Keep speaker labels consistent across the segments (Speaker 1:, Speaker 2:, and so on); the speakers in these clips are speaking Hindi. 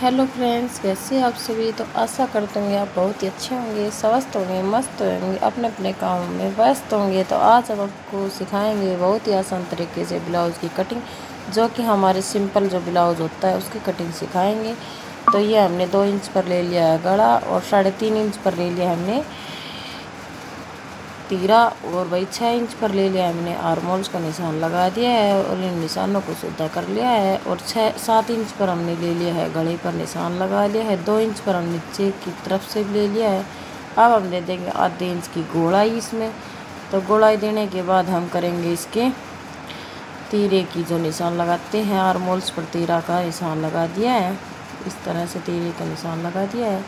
Speaker 1: हेलो फ्रेंड्स, कैसे आप सभी। तो आशा करते होंगे आप बहुत ही अच्छे होंगे, स्वस्थ होंगे, मस्त होंगे, अपने अपने काम में व्यस्त होंगे। तो आज हम आपको सिखाएंगे बहुत ही आसान तरीके से ब्लाउज़ की कटिंग, जो कि हमारे सिंपल जो ब्लाउज़ होता है उसकी कटिंग सिखाएंगे। तो ये हमने 2 इंच पर ले लिया है गला और 3.5 इंच पर ले लिया हमने तीरा, और वही 6 इंच पर ले लिया हमने आर्मोल्स का निशान लगा दिया है और इन निशानों को सीधा कर लिया है। और 7 इंच पर हमने ले लिया है गले पर निशान लगा लिया है। 2 इंच पर हम नीचे की तरफ से ले लिया है। अब हम दे देंगे आधे इंच की गोलाई इसमें। तो गोलाई देने के बाद हम करेंगे इसके तीरे की जो निशान लगाते हैं, आर्मोल्स पर तीरा का निशान लगा दिया है। इस तरह से तीरे का निशान लगा दिया है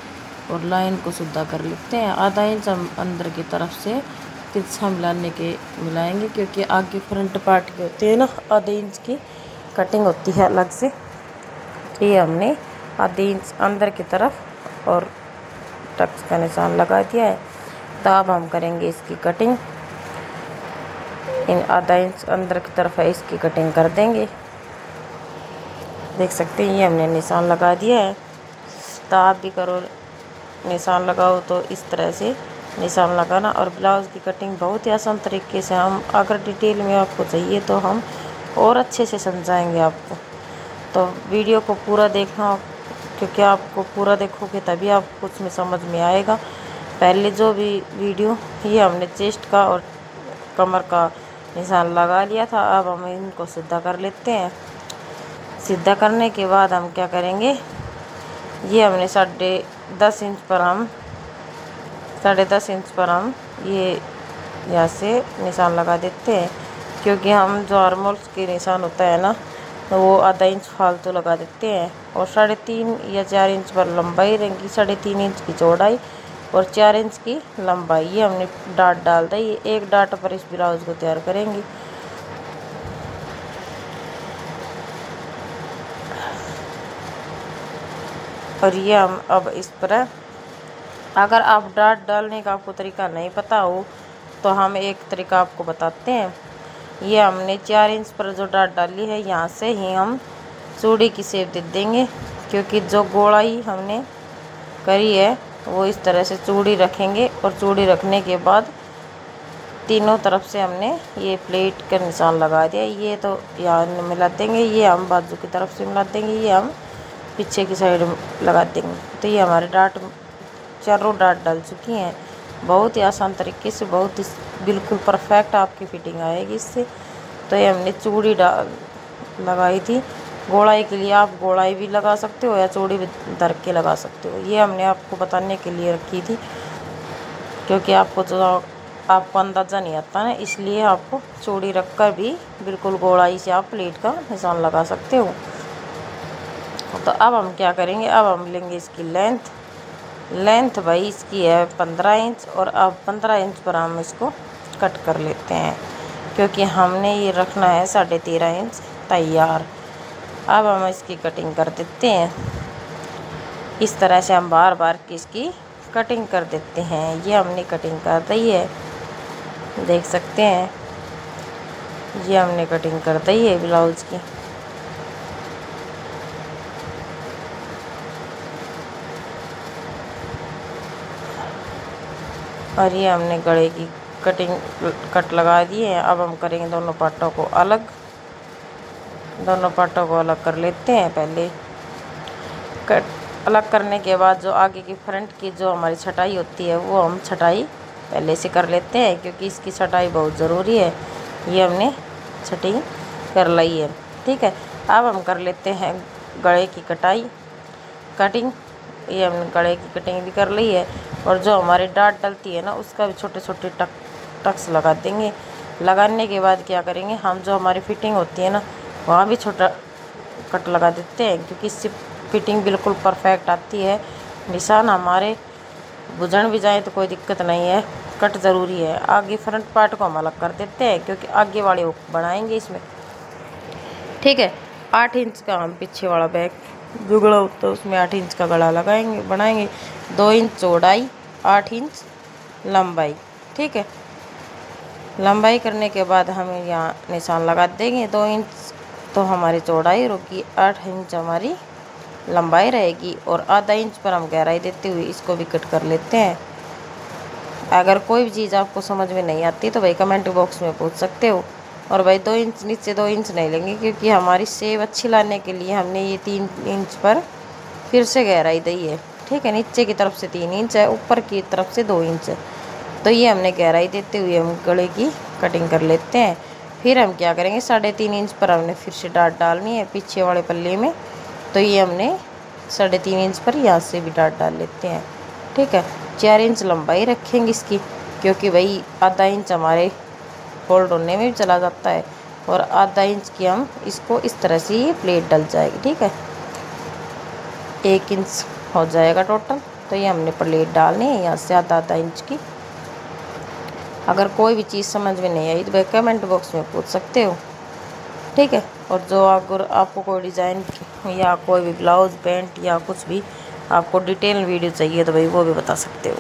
Speaker 1: और लाइन को सीधा कर लेते हैं। आधा इंच हम अंदर की तरफ से तिरछा मिलाएंगे, क्योंकि आगे फ्रंट पार्ट के होते हैं ना, आधे इंच की कटिंग होती है अलग से। ये हमने आधे इंच अंदर की तरफ और टक्स का निशान लगा दिया है। तो अब हम करेंगे इसकी कटिंग। इन आधा इंच अंदर की तरफ है, इसकी कटिंग कर देंगे। देख सकते हैं ये हमने निशान लगा दिया है। तो आप भी करो, निशान लगाओ तो इस तरह से निशान लगाना। और ब्लाउज़ की कटिंग बहुत ही आसान तरीके से, हम अगर डिटेल में आपको चाहिए तो हम और अच्छे से समझाएंगे आपको। तो वीडियो को पूरा देखना, क्योंकि आपको पूरा देखोगे तभी आपको उसमें समझ में आएगा। पहले जो भी वीडियो, ये हमने चेस्ट का और कमर का निशान लगा लिया था। अब हम इनको सीधा कर लेते हैं। सीधा करने के बाद हम क्या करेंगे, ये हमने 10.5 इंच पर हम 10.5 इंच पर हम ये यहाँ से निशान लगा देते हैं, क्योंकि हम जो आर्मोल्स के निशान होता है ना, तो वो आधा इंच फालतू लगा देते हैं। और 3.5 या 4 इंच पर लंबाई रहेंगी, 3.5 इंच की चौड़ाई और 4 इंच की लंबाई। ये हमने डाट डाल दी। ये एक डाट पर इस ब्लाउज को तैयार करेंगे। और ये हम अब इस पर, अगर आप डाट डालने का आपको तरीका नहीं पता हो तो हम एक तरीका आपको बताते हैं। ये हमने 4 इंच पर जो डाट डाली है, यहाँ से ही हम चूड़ी की शेप दे देंगे, क्योंकि जो गोलाई हमने करी है वो इस तरह से चूड़ी रखेंगे। और चूड़ी रखने के बाद तीनों तरफ से हमने ये प्लेट का निशान लगा दिया। ये तो यहाँ मिला देंगे, ये हम बाजू की तरफ से मिला देंगे, ये हम पीछे की साइड लगा देंगे। तो ये हमारे डाट, चारों डाट डल चुकी हैं। बहुत ही आसान तरीके से, बहुत ही बिल्कुल परफेक्ट आपकी फिटिंग आएगी इससे। तो ये हमने चूड़ी लगाई थी। गोलाई के लिए आप गोलाई भी लगा सकते हो या चूड़ी भी धर के लगा सकते हो। ये हमने आपको बताने के लिए रखी थी, क्योंकि आपको अंदाज़ा नहीं आता ना, इसलिए आपको चूड़ी रखकर भी बिल्कुल गोलाई से आप प्लेट का निशान लगा सकते हो। तो अब हम क्या करेंगे, अब हम लेंगे इसकी लेंथ भाई इसकी है 15 इंच। और अब 15 इंच पर हम इसको कट कर लेते हैं, क्योंकि हमने ये रखना है 13.5 इंच तैयार। अब हम इसकी कटिंग कर देते हैं। इस तरह से हम बार बार इसकी कटिंग कर देते हैं। ये हमने कटिंग कर दी है, देख सकते हैं ये हमने कटिंग कर दी है ब्लाउज की। और ये हमने गले की कट लगा दी है। अब हम करेंगे दोनों पार्टों को अलग। दोनों पार्टों को अलग कर लेते हैं। पहले कट अलग करने के बाद जो आगे की फ्रंट की जो हमारी छटाई होती है, वो हम छटाई पहले से कर लेते हैं, क्योंकि इसकी छटाई बहुत ज़रूरी है। ये हमने छटाई कर ली है, ठीक है। अब हम कर लेते हैं गले की कटिंग। ये हमने गले की कटिंग भी कर ली है। और जो हमारी डाट डलती है ना, उसका भी छोटे छोटे टक्स लगा देंगे। लगाने के बाद क्या करेंगे, हम जो हमारी फिटिंग होती है ना, वहाँ भी छोटा कट लगा देते हैं, क्योंकि इससे फिटिंग बिल्कुल परफेक्ट आती है। निशान हमारे बुझन भी जाए तो कोई दिक्कत नहीं है, कट ज़रूरी है। आगे फ्रंट पार्ट को हम अलग कर देते हैं, क्योंकि आगे वाले बनाएंगे इसमें, ठीक है। 8 इंच का हम पीछे वाला बैक जो गला होता है उसमें 8 इंच का गला बनाएंगे। 2 इंच चौड़ाई, 8 इंच लंबाई, ठीक है। लंबाई करने के बाद हम यहाँ निशान लगा देंगे। 2 इंच तो हमारी चौड़ाई होगी, 8 इंच हमारी लंबाई रहेगी और आधा इंच पर हम गहराई देते हुए इसको भी कट कर लेते हैं। अगर कोई भी चीज़ आपको समझ में नहीं आती तो भाई कमेंट बॉक्स में पूछ सकते हो। और भाई 2 इंच नीचे 2 इंच नहीं लेंगे, क्योंकि हमारी सेव अच्छी लाने के लिए हमने ये 3 इंच पर फिर से गहराई दी है। ठीक है, नीचे की तरफ से 3 इंच है, ऊपर की तरफ से 2 इंच है। तो ये हमने गहराई देते हुए हम गले की कटिंग कर लेते हैं। फिर हम क्या करेंगे, 3.5 इंच पर हमने फिर से डाट डालनी है पीछे वाले पल्ले में। तो ये हमने 3.5 इंच पर यहाँ से भी डाट डाल लेते हैं। ठीक है, 4 इंच लंबाई रखेंगे इसकी, क्योंकि भाई आधा इंच हमारे फोल्ड होने में भी चला जाता है। और आधा इंच की हम इसको इस तरह से ये प्लेट डल जाएगी। ठीक है, 1 इंच हो जाएगा टोटल। तो ये हमने प्लेट डालनी है यहाँ से आधा इंच की। अगर कोई भी चीज़ समझ में नहीं आई तो भाई कमेंट बॉक्स में पूछ सकते हो। ठीक है, और जो अगर आपको कोई डिज़ाइन या कोई भी ब्लाउज पैंट या कुछ भी आपको डिटेल वीडियो चाहिए तो भाई वो भी बता सकते हो।